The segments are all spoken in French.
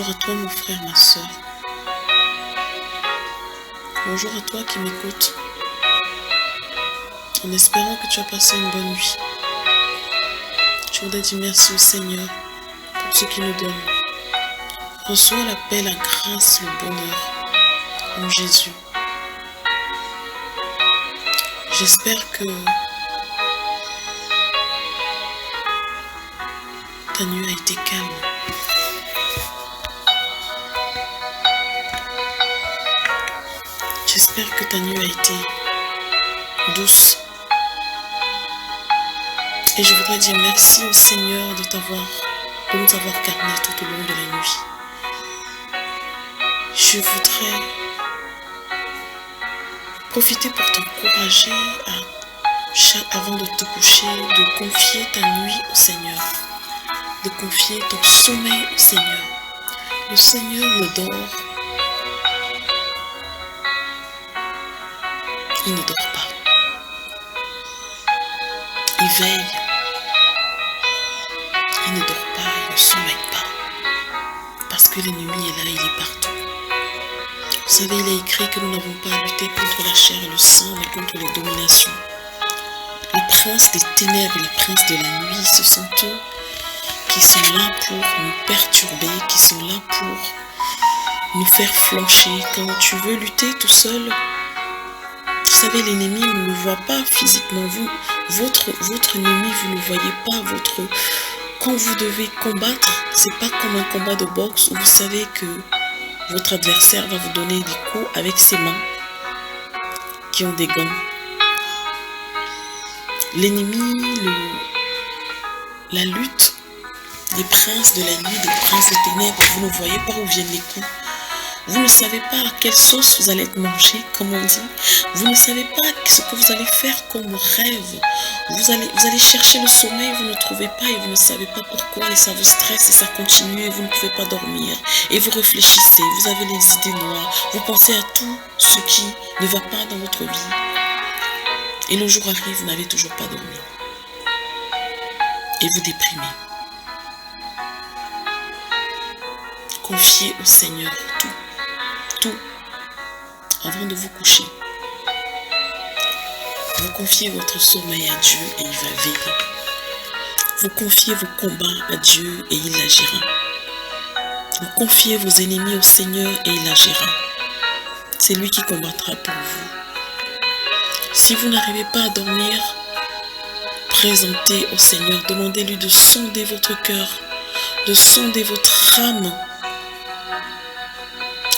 Bonjour à toi mon frère, ma soeur. Bonjour à toi qui m'écoutes. En espérant que tu as passé une bonne nuit. Je voudrais dire merci au Seigneur pour ce qu'il nous donne. Reçois la paix, la grâce, le bonheur en Jésus. J'espère que ta nuit a été calme. J'espère que ta nuit a été douce. Et je voudrais dire merci au Seigneur de nous avoir gardés tout au long de la nuit. Je voudrais profiter pour t'encourager avant de te coucher, de confier ta nuit au Seigneur, de confier ton sommeil au Seigneur. Le Seigneur ne dort, il ne dort pas. Il veille, il ne dort pas, il ne sommeille pas, parce que l'ennemi est là, il est partout. Vous savez, il est écrit que nous n'avons pas à lutter contre la chair et le sang, mais contre les dominations. Les princes des ténèbres, les princes de la nuit, ce sont eux qui sont là pour nous perturber, qui sont là pour nous faire flancher. Quand tu veux lutter tout seul, vous savez, l'ennemi, on ne le voit pas physiquement. Votre ennemi, vous ne le voyez pas. Quand vous devez combattre, c'est pas comme un combat de boxe où vous savez que votre adversaire va vous donner des coups avec ses mains qui ont des gants. L'ennemi, la lutte des princes de la nuit, des princes des ténèbres, vous ne voyez pas où viennent les coups. Vous ne savez pas à quelle sauce vous allez être mangé, comme on dit. Vous ne savez pas ce que vous allez faire comme rêve. Vous allez chercher le sommeil, vous ne trouvez pas et vous ne savez pas pourquoi. Et ça vous stresse et ça continue et vous ne pouvez pas dormir. Et vous réfléchissez, vous avez les idées noires. Vous pensez à tout ce qui ne va pas dans votre vie. Et le jour arrive, vous n'avez toujours pas dormi. Et vous déprimez. Confiez au Seigneur tout avant de vous coucher. Vous confiez votre sommeil à Dieu et il va veiller. Vous confiez vos combats à Dieu et il agira. Vous confiez vos ennemis au Seigneur et il agira. C'est lui qui combattra pour vous. Si vous n'arrivez pas à dormir, présentez au Seigneur, demandez-lui de sonder votre cœur, de sonder votre âme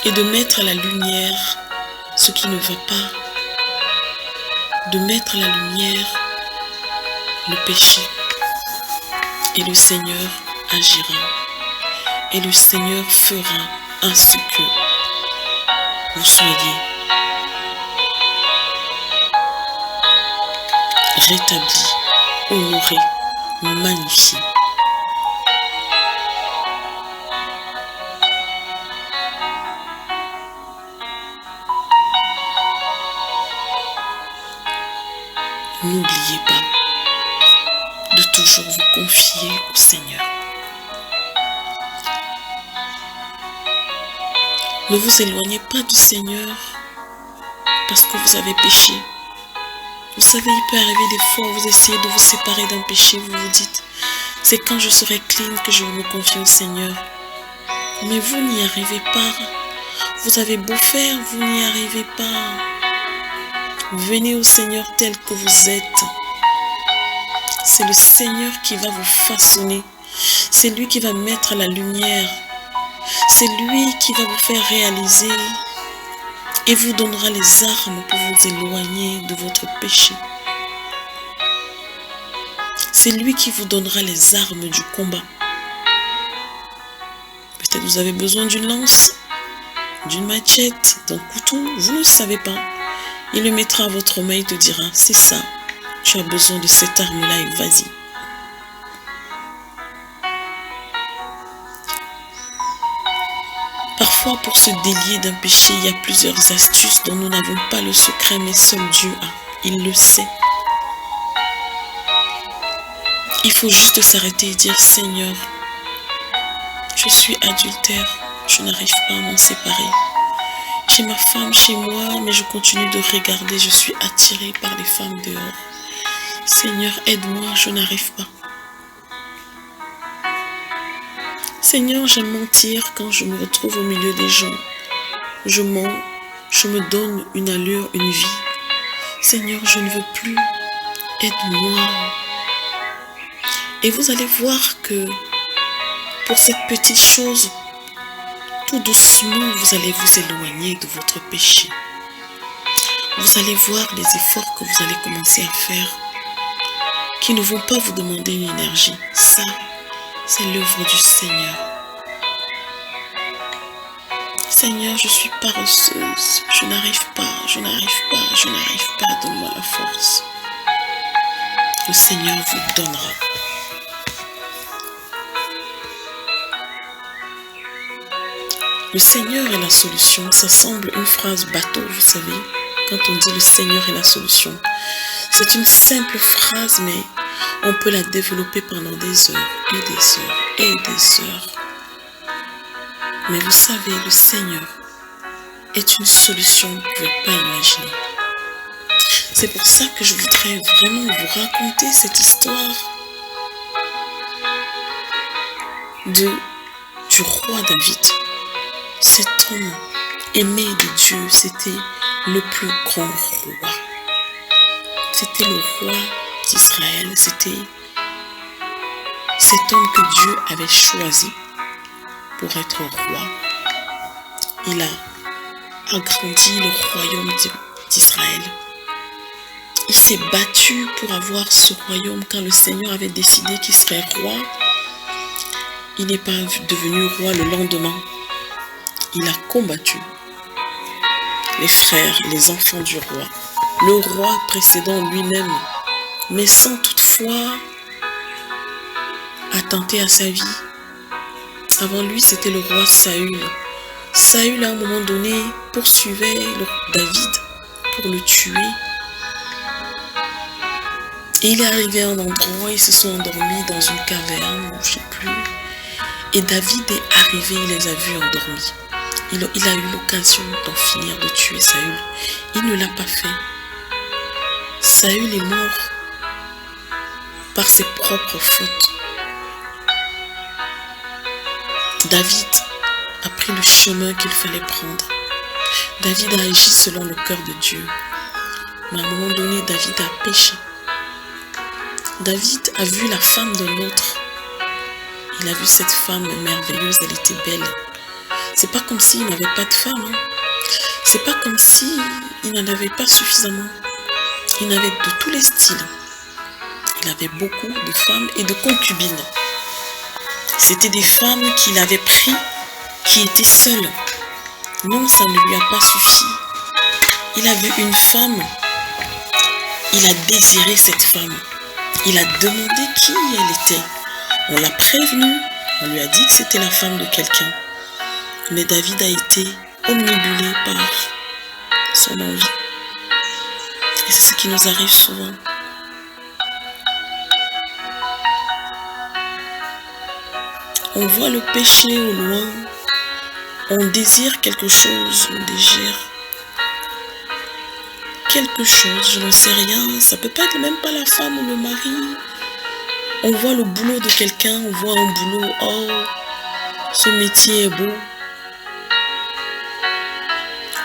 et de mettre à la lumière ce qui ne va pas, de mettre à la lumière le péché. Et le Seigneur agira. Et le Seigneur fera à ce que vous soyez rétablis, honorés, magnifiés. N'oubliez pas de toujours vous confier au Seigneur. Ne vous éloignez pas du Seigneur parce que vous avez péché. Vous savez, il peut arriver des fois où vous essayez de vous séparer d'un péché, vous vous dites, c'est quand je serai clean que je vais me confier au Seigneur. Mais vous n'y arrivez pas. Vous avez beau faire, vous n'y arrivez pas. Venez au Seigneur tel que vous êtes. C'est le Seigneur qui va vous façonner. C'est lui qui va mettre la lumière. C'est lui qui va vous faire réaliser et vous donnera les armes pour vous éloigner de votre péché. C'est lui qui vous donnera les armes du combat. Peut-être vous avez besoin d'une lance, d'une machette, d'un couteau. Vous ne savez pas. Il le mettra à votre main et te dira, c'est ça, tu as besoin de cette arme-là et vas-y. Parfois, pour se délier d'un péché, il y a plusieurs astuces dont nous n'avons pas le secret, mais seul Dieu a. Il le sait. Il faut juste s'arrêter et dire, Seigneur, je suis adultère, Je n'arrive pas à m'en séparer. J'ai ma femme chez moi, mais je continue de regarder. Je suis attirée par les femmes dehors. Seigneur, aide-moi, je n'arrive pas. Seigneur, j'aime mentir quand je me retrouve au milieu des gens. Je mens, je me donne une allure, une vie. Seigneur, je ne veux plus. Aide-moi. Et vous allez voir que pour cette petite chose, tout doucement, vous allez vous éloigner de votre péché. Vous allez voir les efforts que vous allez commencer à faire qui ne vont pas vous demander une énergie. Ça, c'est l'œuvre du Seigneur. Seigneur, je suis paresseuse. Je n'arrive pas. Donne-moi la force. Le Seigneur vous donnera. Le Seigneur est la solution. Ça semble une phrase bateau, vous savez, quand on dit le Seigneur est la solution. C'est une simple phrase, mais on peut la développer pendant des heures et des heures et des heures. Mais vous savez, le Seigneur est une solution que vous ne pouvez pas imaginer. C'est pour ça que je voudrais vraiment vous raconter cette histoire du roi David. Cet homme aimé de Dieu, c'était le plus grand roi. C'était le roi d'Israël. C'était cet homme que Dieu avait choisi pour être roi. Il a agrandi le royaume d'Israël. Il s'est battu pour avoir ce royaume quand le Seigneur avait décidé qu'il serait roi. Il n'est pas devenu roi le lendemain. Il a combattu les frères, les enfants du roi, le roi précédent lui-même, mais sans toutefois attenter à sa vie. Avant lui, c'était le roi Saül. Saül, à un moment donné, poursuivait David pour le tuer. Et il est arrivé à un endroit, ils se sont endormis dans une caverne, je ne sais plus. Et David est arrivé, il les a vus endormis. Il a eu l'occasion d'en finir de tuer Saül. Il ne l'a pas fait. Saül est mort par ses propres fautes. David a pris le chemin qu'il fallait prendre. David a agi selon le cœur de Dieu. Mais à un moment donné, David a péché. David a vu la femme d'un autre. Il a vu cette femme merveilleuse, elle était belle. C'est pas comme s'il n'avait pas de femme. Hein. C'est pas comme s'il n'en avait pas suffisamment. Il avait de tous les styles. Il avait beaucoup de femmes et de concubines. C'était des femmes qu'il avait pris, qui étaient seules. Non, ça ne lui a pas suffi. Il a vu une femme. Il a désiré cette femme. Il a demandé qui elle était. On l'a prévenue. On lui a dit que c'était la femme de quelqu'un. Mais David a été omnibulé par son envie. Et c'est ce qui nous arrive souvent. On voit le péché au loin. On désire quelque chose. On désire quelque chose. Je n'en sais rien. Ça peut pas être même pas la femme ou le mari. On voit le boulot de quelqu'un. On voit un boulot. Oh, ce métier est beau.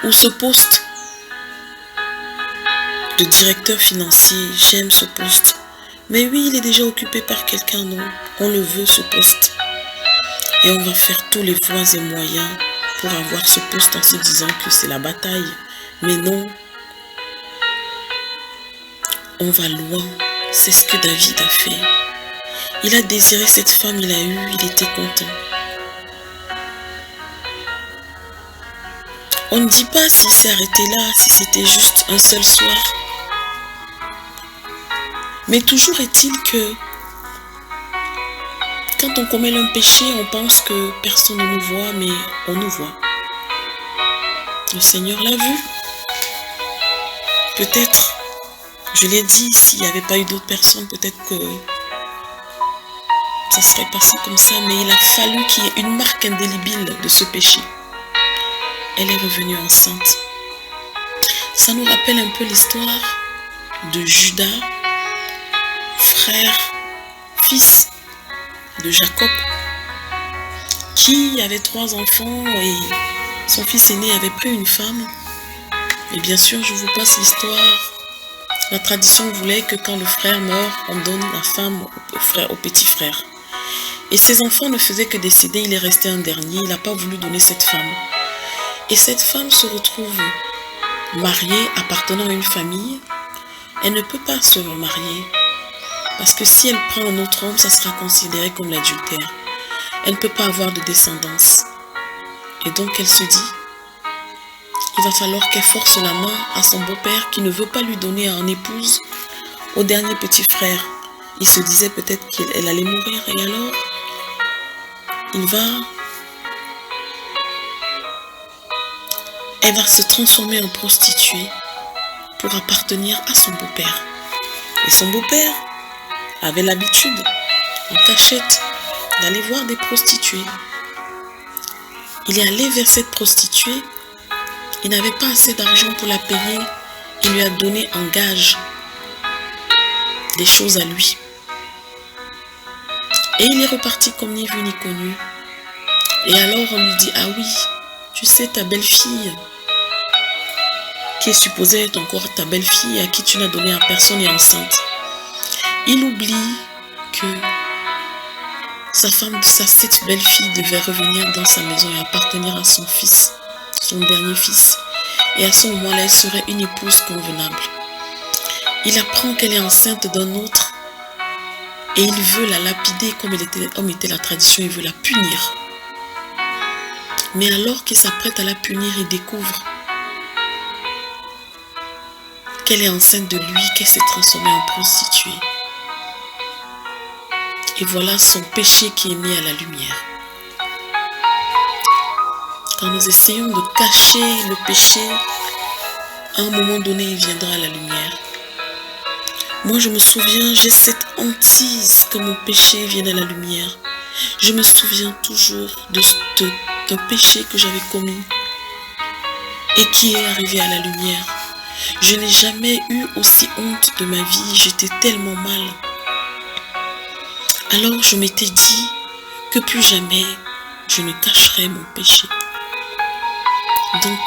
Ou ce poste de directeur financier, j'aime ce poste. Mais oui, il est déjà occupé par quelqu'un, non. On le veut, ce poste. Et on va faire tous les voies et moyens pour avoir ce poste en se disant que c'est la bataille. Mais non. On va loin. C'est ce que David a fait. Il a désiré cette femme, il a eu, il était content. On ne dit pas s'il s'est arrêté là, si c'était juste un seul soir. Mais toujours est-il que quand on commet un péché, on pense que personne ne nous voit, mais on nous voit. Le Seigneur l'a vu. Peut-être, je l'ai dit, s'il n'y avait pas eu d'autres personnes, peut-être ça serait passé comme ça, mais il a fallu qu'il y ait une marque indélébile de ce péché. Elle est revenue enceinte. Ça nous rappelle un peu l'histoire de Judas, frère, fils de Jacob, qui avait 3 enfants et son fils aîné avait pris une femme. Et bien sûr, je vous passe l'histoire. La tradition voulait que quand le frère meurt, on donne la femme au petit frère. Et ses enfants ne faisaient que décéder, il est resté un dernier, il n'a pas voulu donner cette femme. Et cette femme se retrouve mariée, appartenant à une famille. Elle ne peut pas se remarier, parce que si elle prend un autre homme, ça sera considéré comme l'adultère. Elle ne peut pas avoir de descendance. Et donc elle se dit, il va falloir qu'elle force la main à son beau-père qui ne veut pas lui donner en épouse au dernier petit frère. Il se disait peut-être qu'elle allait mourir et alors elle va se transformer en prostituée pour appartenir à son beau-père. Et son beau-père avait l'habitude, en cachette, d'aller voir des prostituées. Il est allé vers cette prostituée, il n'avait pas assez d'argent pour la payer, il lui a donné en gage des choses à lui. Et il est reparti comme ni vu ni connu. Et alors on lui dit, ah oui, tu sais ta belle-fille, qui est supposée être encore ta belle-fille, à qui tu n'as donné à personne, est enceinte. Il oublie que cette belle-fille devait revenir dans sa maison et appartenir à son fils, son dernier fils. Et à ce moment-là, elle serait une épouse convenable. Il apprend qu'elle est enceinte d'un autre et il veut la lapider comme était la tradition, il veut la punir. Mais alors qu'il s'apprête à la punir, il découvre qu'elle est enceinte de lui, qu'elle s'est transformée en prostituée. Et voilà son péché qui est mis à la lumière. Quand nous essayons de cacher le péché, à un moment donné, il viendra à la lumière. Moi, je me souviens, j'ai cette hantise que mon péché vienne à la lumière. Je me souviens toujours d'un péché que j'avais commis et qui est arrivé à la lumière. Je n'ai jamais eu aussi honte de ma vie, j'étais tellement mal. Alors je m'étais dit que plus jamais je ne cacherai mon péché. Donc,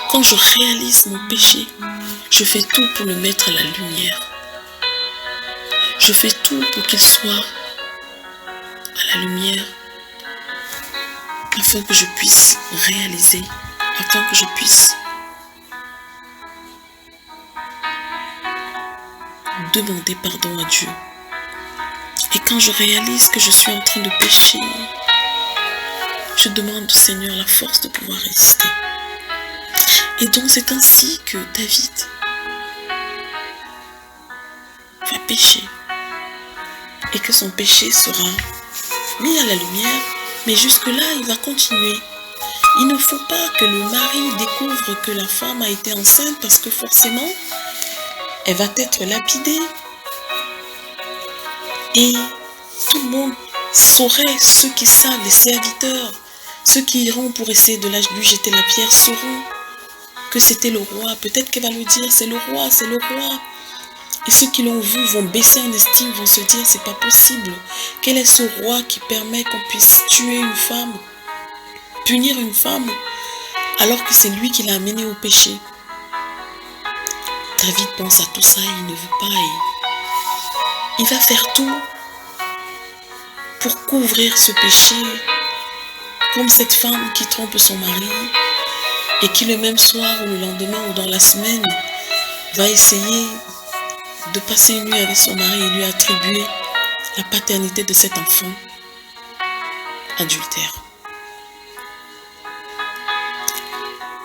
quand je réalise mon péché, je fais tout pour le mettre à la lumière. Je fais tout pour qu'il soit à la lumière, afin que je puisse réaliser, afin que je puisse demander pardon à Dieu. Et quand je réalise que je suis en train de pécher, je demande au Seigneur la force de pouvoir résister. Et donc c'est ainsi que David va pécher et que son péché sera mis à la lumière, mais jusque-là il va continuer. Il ne faut pas que le mari découvre que la femme a été enceinte parce que forcément elle va être lapidée. Et tout le monde saurait, ceux qui savent, les serviteurs, ceux qui iront pour essayer de lui jeter la pierre, sauront que c'était le roi. Peut-être qu'elle va le dire, c'est le roi, c'est le roi. Et ceux qui l'ont vu vont baisser en estime, vont se dire, c'est pas possible. Quel est ce roi qui permet qu'on puisse tuer une femme, punir une femme, alors que c'est lui qui l'a amenée au péché? David pense à tout ça, il ne veut pas. Il va faire tout pour couvrir ce péché, comme cette femme qui trompe son mari et qui le même soir ou le lendemain ou dans la semaine va essayer de passer une nuit avec son mari et lui attribuer la paternité de cet enfant adultère.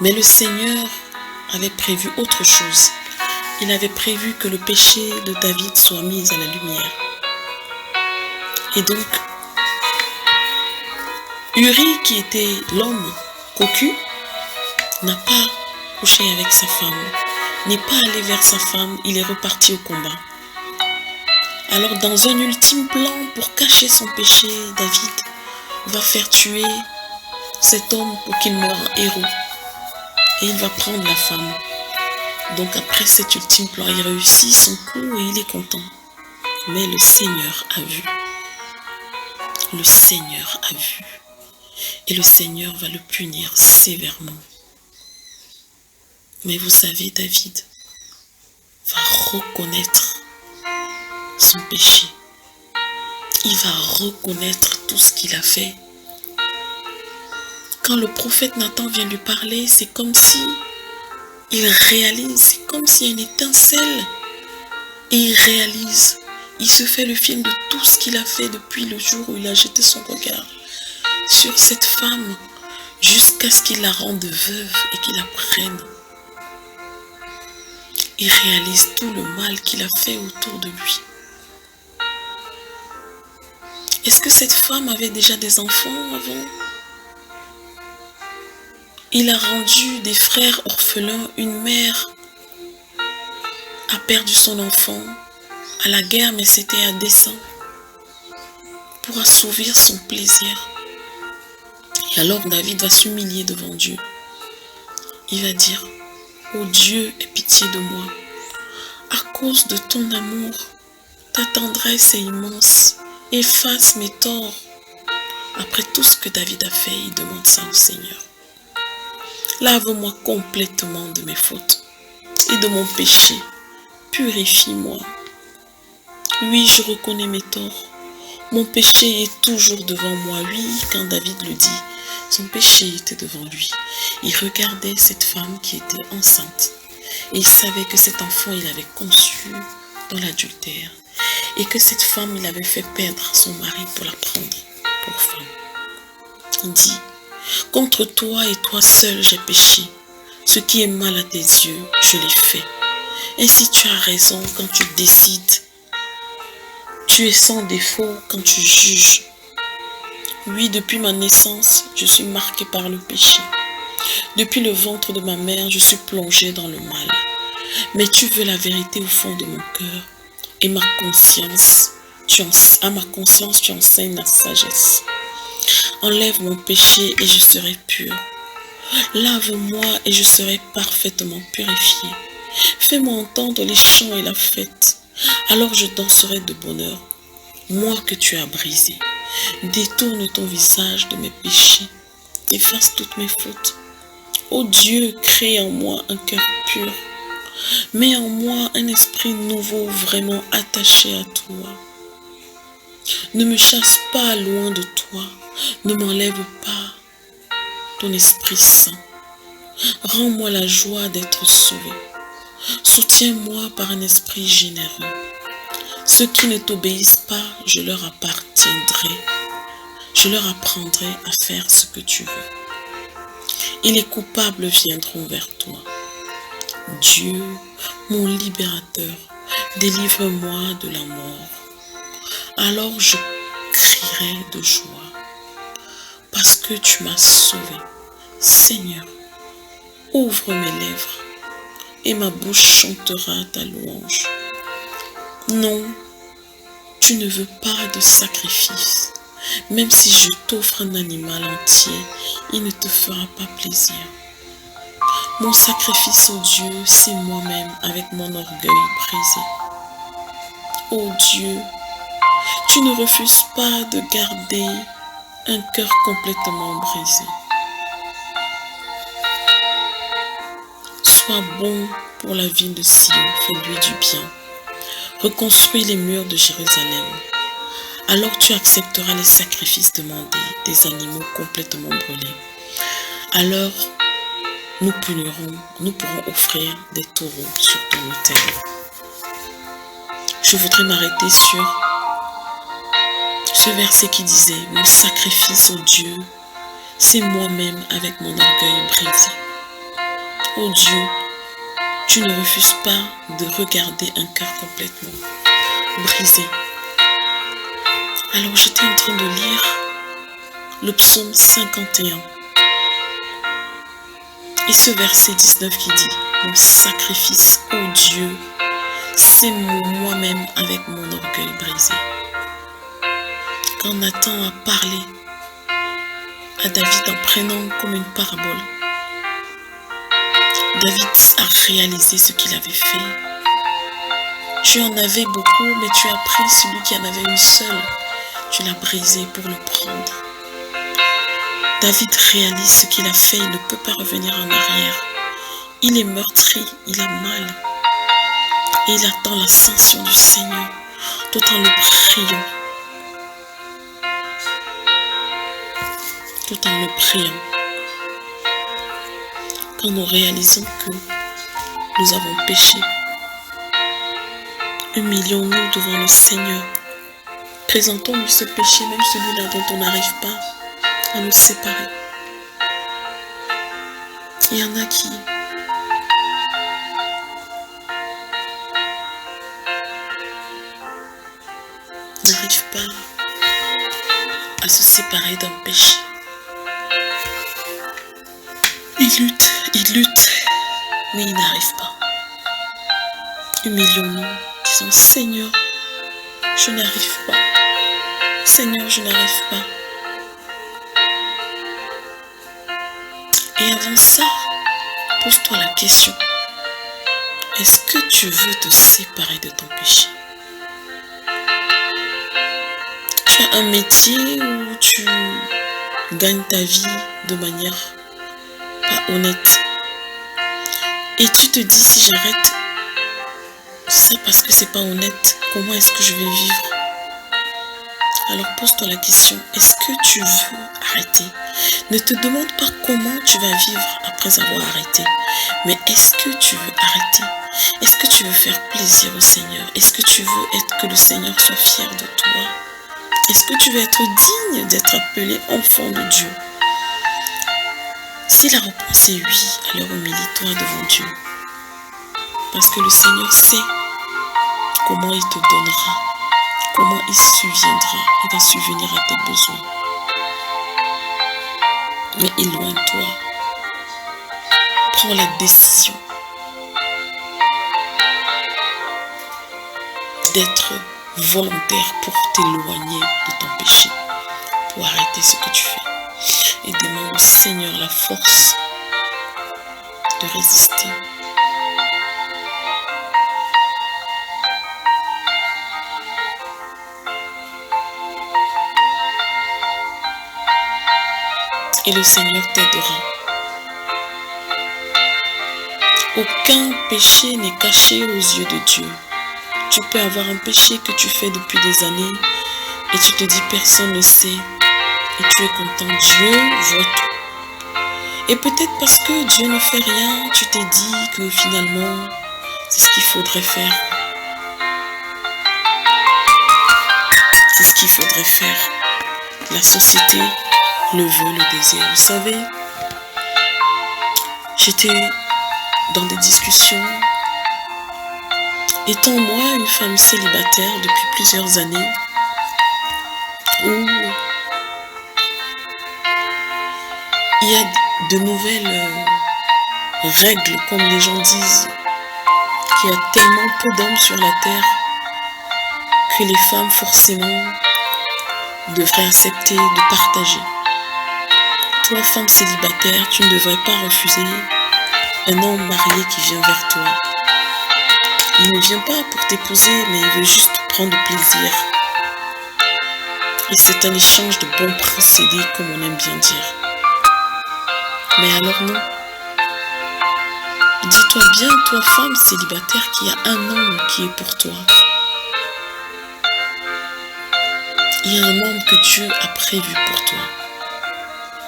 Mais le Seigneur avait prévu autre chose. Il avait prévu que le péché de David soit mis à la lumière. Et donc, Uri, qui était l'homme cocu, n'a pas couché avec sa femme, n'est pas allé vers sa femme, il est reparti au combat. Alors dans un ultime plan pour cacher son péché, David va faire tuer cet homme pour qu'il meure en héros. Et il va prendre la femme. Donc après cet ultime plan, il réussit son coup et il est content. Mais le Seigneur a vu. Le Seigneur a vu. Et le Seigneur va le punir sévèrement. Mais vous savez, David va reconnaître son péché. Il va reconnaître tout ce qu'il a fait. Quand le prophète Nathan vient lui parler, c'est comme si il réalise, c'est comme s'il y a une étincelle. Et il réalise, il se fait le film de tout ce qu'il a fait depuis le jour où il a jeté son regard sur cette femme, jusqu'à ce qu'il la rende veuve et qu'il la prenne. Il réalise tout le mal qu'il a fait autour de lui. Est-ce que cette femme avait déjà des enfants avant? Il a rendu des frères orphelins, une mère a perdu son enfant à la guerre, mais c'était à dessein pour assouvir son plaisir. Et alors David va s'humilier devant Dieu. Il va dire, ô Dieu, aie pitié de moi. À cause de ton amour, ta tendresse est immense. Efface mes torts. Après tout ce que David a fait, il demande ça au Seigneur. Lave-moi complètement de mes fautes et de mon péché. Purifie-moi. Oui, je reconnais mes torts. Mon péché est toujours devant moi. Oui, quand David le dit, son péché était devant lui. Il regardait cette femme qui était enceinte. Et il savait que cet enfant, il avait conçu dans l'adultère. Et que cette femme, il avait fait perdre son mari pour la prendre pour femme. Il dit, contre toi et toi seul j'ai péché. Ce qui est mal à tes yeux, je l'ai fait. Ainsi tu as raison quand tu décides. Tu es sans défaut quand tu juges. Oui, depuis ma naissance, je suis marqué par le péché. Depuis le ventre de ma mère, je suis plongé dans le mal. Mais tu veux la vérité au fond de mon cœur. Et à ma conscience, tu enseignes la sagesse. Enlève mon péché et je serai pur. Lave-moi et je serai parfaitement purifié. Fais-moi entendre les chants et la fête. Alors je danserai de bonheur. Moi que tu as brisé. Détourne ton visage de mes péchés. Efface toutes mes fautes. Ô Dieu, crée en moi un cœur pur. Mets en moi un esprit nouveau vraiment attaché à toi. Ne me chasse pas loin de toi. Ne m'enlève pas ton Esprit Saint. Rends-moi la joie d'être sauvé. Soutiens-moi par un esprit généreux. Ceux qui ne t'obéissent pas, je leur appartiendrai. Je leur apprendrai à faire ce que tu veux. Et les coupables viendront vers toi. Dieu, mon libérateur, délivre-moi de la mort. Alors je crierai de joie, parce que tu m'as sauvé. Seigneur, ouvre mes lèvres, et ma bouche chantera ta louange. Non, tu ne veux pas de sacrifice. Même si je t'offre un animal entier, il ne te fera pas plaisir. Mon sacrifice, ô Dieu, c'est moi-même avec mon orgueil brisé. Ô Dieu, tu ne refuses pas de garder un cœur complètement brisé. Sois bon pour la ville de Sion, fais-lui du bien. Reconstruis les murs de Jérusalem. Alors tu accepteras les sacrifices demandés, des animaux complètement brûlés. Alors nous pourrons offrir des taureaux sur ton autel. Je voudrais m'arrêter sur ce verset qui disait, mon sacrifice au Dieu, c'est moi-même avec mon orgueil brisé. Ô Dieu, tu ne refuses pas de regarder un cœur complètement brisé. Alors j'étais en train de lire le psaume 51. Et ce verset 19 qui dit, mon sacrifice, ô Dieu, C'est moi-même avec mon orgueil brisé. Quand Nathan a parlé à David en prenant comme une parabole, David a réalisé ce qu'il avait fait. Tu en avais beaucoup, mais tu as pris celui qui en avait une seule. Tu l'as brisé pour le prendre. David réalise ce qu'il a fait, il ne peut pas revenir en arrière. Il est meurtri, il a mal. Et il attend la sanction du Seigneur, tout en le priant. Tout en le priant. Quand nous réalisons que nous avons péché, humilions-nous devant le Seigneur. Présentons-lui ce péché, même celui-là dont on n'arrive pas à nous séparer. Il y en a qui n'arrivent pas à se séparer d'un péché. Ils luttent, mais ils n'arrivent pas. Humilions-nous, disons Seigneur, je n'arrive pas. Seigneur, je n'arrive pas. Et avant ça, pose-toi la question. Est-ce que tu veux te séparer de ton péché? Tu as un métier où tu gagnes ta vie de manière pas honnête. Et tu te dis, si j'arrête ça parce que c'est pas honnête, comment est-ce que je vais vivre? Alors pose-toi la question, est-ce que tu veux arrêter? Ne te demande pas comment tu vas vivre après avoir arrêté, mais est-ce que tu veux arrêter? Est-ce que tu veux faire plaisir au Seigneur? Est-ce que tu veux que le Seigneur soit fier de toi? Est-ce que tu veux être digne d'être appelé enfant de Dieu? Si la réponse est oui, alors humilie-toi devant Dieu. Parce que le Seigneur sait comment il te donnera, comment il subviendra, il va subvenir à tes besoins. Mais éloigne-toi. Prends la décision d'être volontaire pour t'éloigner de ton péché, pour arrêter ce que tu fais. Et demande au Seigneur la force de résister. Et le Seigneur t'aidera. Aucun péché n'est caché aux yeux de Dieu. Tu peux avoir un péché que tu fais depuis des années et tu te dis personne ne sait et tu es content. Dieu voit tout. Et peut-être parce que Dieu ne fait rien, tu t'es dit que finalement c'est ce qu'il faudrait faire. C'est ce qu'il faudrait faire. La société le veut, le désire. Vous savez, j'étais dans des discussions. Étant moi une femme célibataire depuis plusieurs années, où il y a de nouvelles règles, comme les gens disent, qu'il y a tellement peu d'hommes sur la terre que les femmes forcément devraient accepter de partager. Toi, femme célibataire, tu ne devrais pas refuser un homme marié qui vient vers toi. Il ne vient pas pour t'épouser, mais il veut juste prendre plaisir. Et c'est un échange de bons procédés, comme on aime bien dire. Mais alors non. Dis-toi bien, toi femme célibataire, qu'il y a un homme qui est pour toi. Il y a un homme que Dieu a prévu pour toi.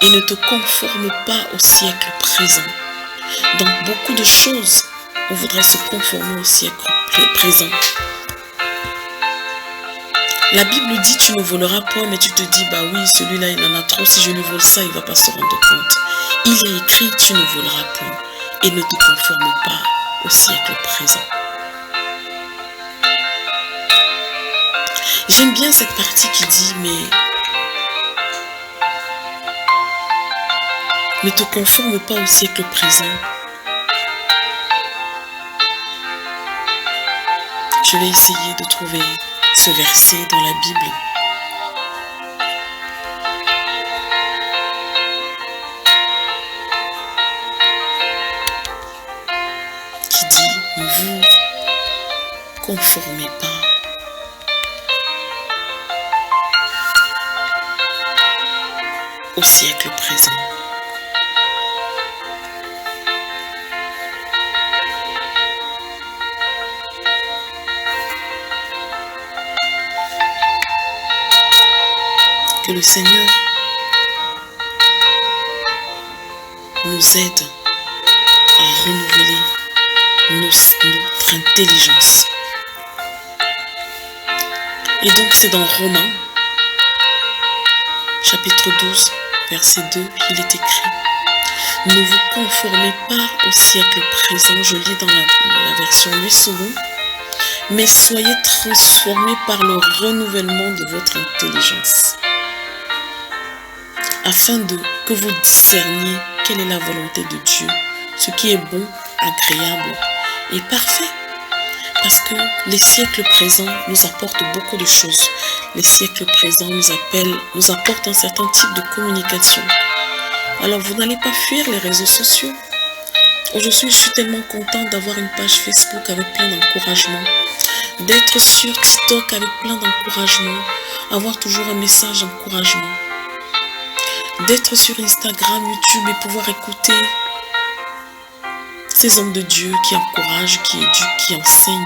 Et ne te conforme pas au siècle présent. Dans beaucoup de choses, on voudrait se conformer au siècle présent. La Bible dit tu ne voleras point, mais tu te dis bah oui, celui-là il en a trop, si je lui vole ça, il ne va pas se rendre compte. Il est écrit tu ne voleras point et ne te conforme pas au siècle présent. J'aime bien cette partie qui dit mais ne te conforme pas au siècle présent. je vais essayer de trouver ce verset dans la Bible. Qui dit, ne vous conformez pas au siècle présent. Que le Seigneur nous aide à renouveler notre intelligence. Et donc c'est dans Romains, chapitre 12, verset 2, il est écrit: ne vous conformez pas au siècle présent, je lis dans la version 8 secondes, mais soyez transformés par le renouvellement de votre intelligence, afin que vous discerniez quelle est la volonté de Dieu, ce qui est bon, agréable et parfait. Parce que les siècles présents nous apportent beaucoup de choses. Les siècles présents nous apportent un certain type de communication. Alors vous n'allez pas fuir les réseaux sociaux. Aujourd'hui, je suis tellement contente d'avoir une page Facebook avec plein d'encouragements, d'être sur TikTok avec plein d'encouragements, avoir toujours un message d'encouragement, d'être sur Instagram, YouTube et pouvoir écouter ces hommes de Dieu qui encouragent, qui éduquent, qui enseignent.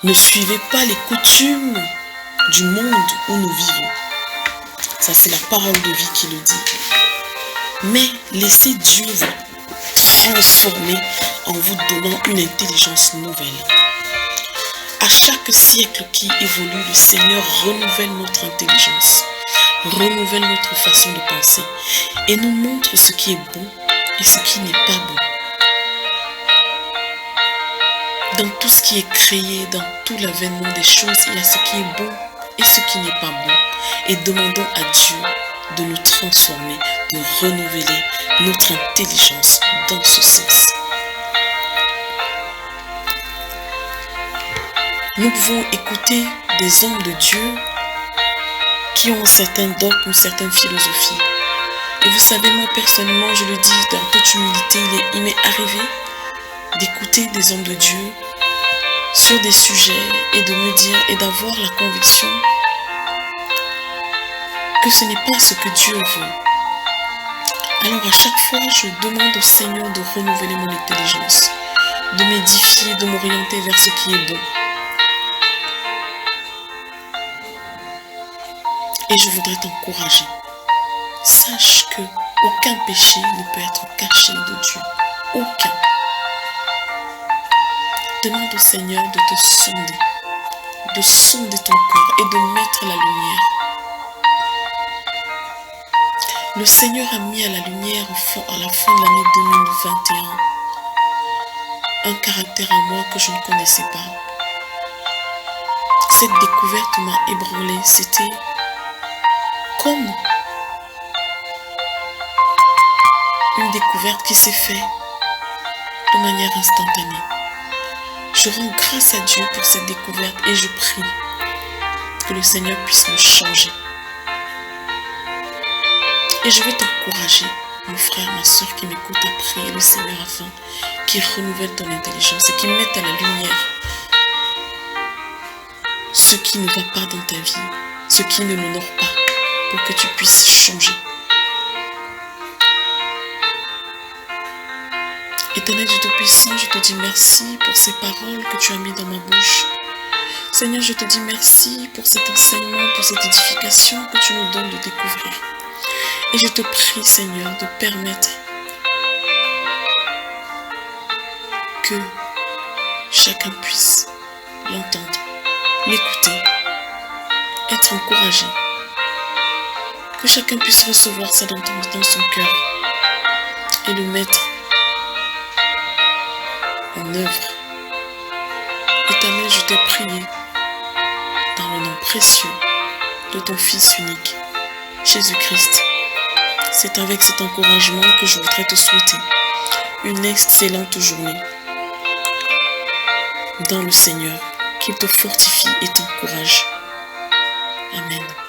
Ne suivez pas les coutumes du monde où nous vivons. Ça, c'est la parole de vie qui le dit. Mais laissez Dieu vous transformer en vous donnant une intelligence nouvelle. À chaque siècle qui évolue, le Seigneur renouvelle notre intelligence, renouvelle notre façon de penser et nous montre ce qui est bon et ce qui n'est pas bon. Dans tout ce qui est créé, dans tout l'avènement des choses, il y a ce qui est bon et ce qui n'est pas bon. Et demandons à Dieu de nous transformer, de renouveler notre intelligence dans ce sens. Nous pouvons écouter des hommes de Dieu qui ont un certain dogme, une certaine philosophie. Et vous savez, moi personnellement, je le dis dans toute humilité, il m'est arrivé d'écouter des hommes de Dieu sur des sujets et de me dire et d'avoir la conviction que ce n'est pas ce que Dieu veut. Alors à chaque fois, je demande au Seigneur de renouveler mon intelligence, de m'édifier, de m'orienter vers ce qui est bon. Et je voudrais t'encourager. Sache que aucun péché ne peut être caché de Dieu. Aucun. Demande au Seigneur de sonder ton cœur et de mettre la lumière. Le Seigneur a mis à la lumière à la fin de l'année 2021 un caractère en moi que je ne connaissais pas. Cette découverte m'a ébranlée. C'était comme une découverte qui s'est faite de manière instantanée. Je rends grâce à Dieu pour cette découverte et je prie que le Seigneur puisse me changer. Et je vais t'encourager, mon frère, ma soeur qui m'écoute, à prier le Seigneur afin qu'il renouvelle ton intelligence et qu'il mette à la lumière ce qui ne va pas dans ta vie, ce qui ne l'honore pas, pour que tu puisses changer. Éternel Dieu Tout-Puissant, je te dis merci pour ces paroles que tu as mises dans ma bouche. Seigneur, je te dis merci pour cet enseignement, pour cette édification que tu nous donnes de découvrir. Et je te prie, Seigneur, de permettre que chacun puisse l'entendre, l'écouter, être encouragé. Que chacun puisse recevoir ça dans son cœur et le mettre en œuvre. Éternel, je t'ai prié dans le nom précieux de ton Fils unique, Jésus-Christ. C'est avec cet encouragement que je voudrais te souhaiter une excellente journée. dans le Seigneur, qu'il te fortifie et t'encourage. Amen.